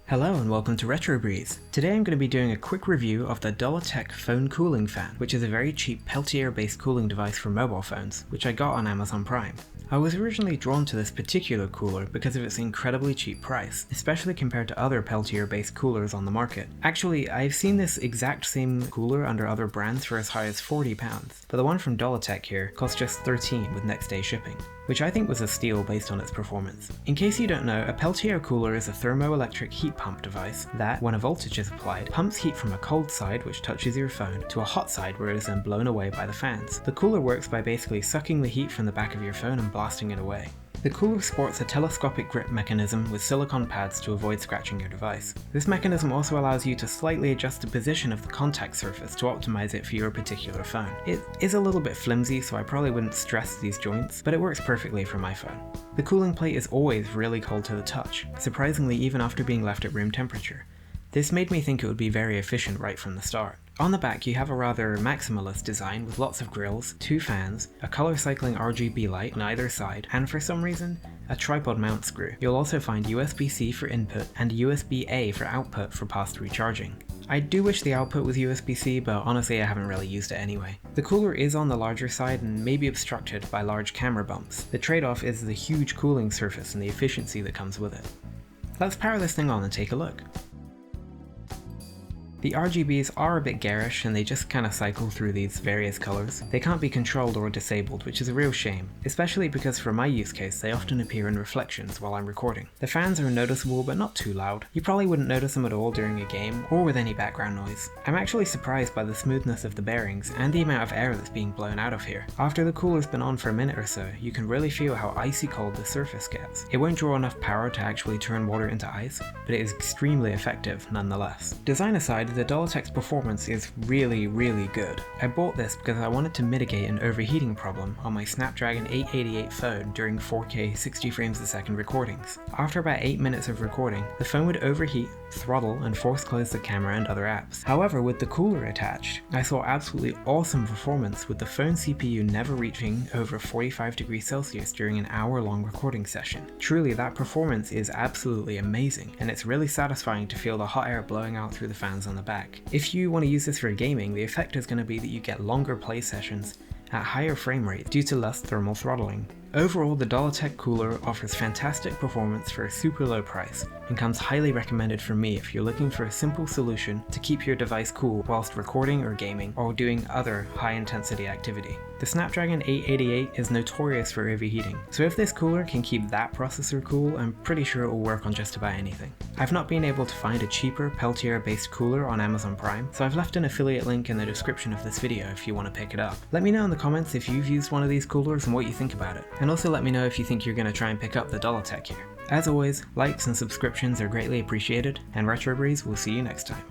Hello and welcome to Retro Breeze. Today I'm going to be doing a quick review of the DollaTek Phone Cooling Fan, which is a very cheap Peltier-based cooling device for mobile phones, which I got on Amazon Prime. I was originally drawn to this particular cooler because of its incredibly cheap price, especially compared to other Peltier-based coolers on the market. Actually, I've seen this exact same cooler under other brands for as high as £40, but the one from DollaTek here cost just $13 with next day shipping, which I think was a steal based on its performance. In case you don't know, a Peltier cooler is a thermoelectric heat pump device that, when a voltage is applied, pumps heat from a cold side, which touches your phone, to a hot side where it is then blown away by the fans. The cooler works by basically sucking the heat from the back of your phone and blasting it away. The cooler sports a telescopic grip mechanism with silicone pads to avoid scratching your device. This mechanism also allows you to slightly adjust the position of the contact surface to optimize it for your particular phone. It is a little bit flimsy, so I probably wouldn't stress these joints, but it works perfectly for my phone. The cooling plate is always really cold to the touch, surprisingly even after being left at room temperature. This made me think it would be very efficient right from the start. On the back you have a rather maximalist design with lots of grills, 2 fans, a color cycling RGB light on either side, and for some reason, a tripod mount screw. You'll also find USB-C for input and USB-A for output for pass-through charging. I do wish the output was USB-C, but honestly I haven't really used it anyway. The cooler is on the larger side and may be obstructed by large camera bumps. The trade-off is the huge cooling surface and the efficiency that comes with it. Let's power this thing on and take a look. The RGBs are a bit garish and they just kind of cycle through these various colors. They can't be controlled or disabled, which is a real shame, especially because for my use case they often appear in reflections while I'm recording. The fans are noticeable but not too loud. You probably wouldn't notice them at all during a game or with any background noise. I'm actually surprised by the smoothness of the bearings and the amount of air that's being blown out of here. After the cooler's been on for a minute or so, you can really feel how icy cold the surface gets. It won't draw enough power to actually turn water into ice, but it is extremely effective nonetheless. Design aside, the DollaTek's performance is really good. I bought this because I wanted to mitigate an overheating problem on my Snapdragon 888 phone during 4K 60 frames a second recordings. After about 8 minutes of recording, the phone would overheat, throttle, and force close the camera and other apps. However, with the cooler attached, I saw absolutely awesome performance with the phone CPU never reaching over 45 degrees Celsius during an hour-long recording session. Truly, that performance is absolutely amazing, and it's really satisfying to feel the hot air blowing out through the fans on the back. If you want to use this for gaming, the effect is going to be that you get longer play sessions at higher frame rates due to less thermal throttling. Overall, the DollaTek cooler offers fantastic performance for a super low price and comes highly recommended for me if you're looking for a simple solution to keep your device cool whilst recording or gaming or doing other high intensity activity. The Snapdragon 888 is notorious for overheating, so if this cooler can keep that processor cool, I'm pretty sure it will work on just about anything. I've not been able to find a cheaper Peltier based cooler on Amazon Prime, so I've left an affiliate link in the description of this video if you want to pick it up. Let me know in the comments if you've used one of these coolers and what you think about it. And also let me know if you think you're going to try and pick up the DollaTek here. As always, likes and subscriptions are greatly appreciated, and Retro Breeze will see you next time.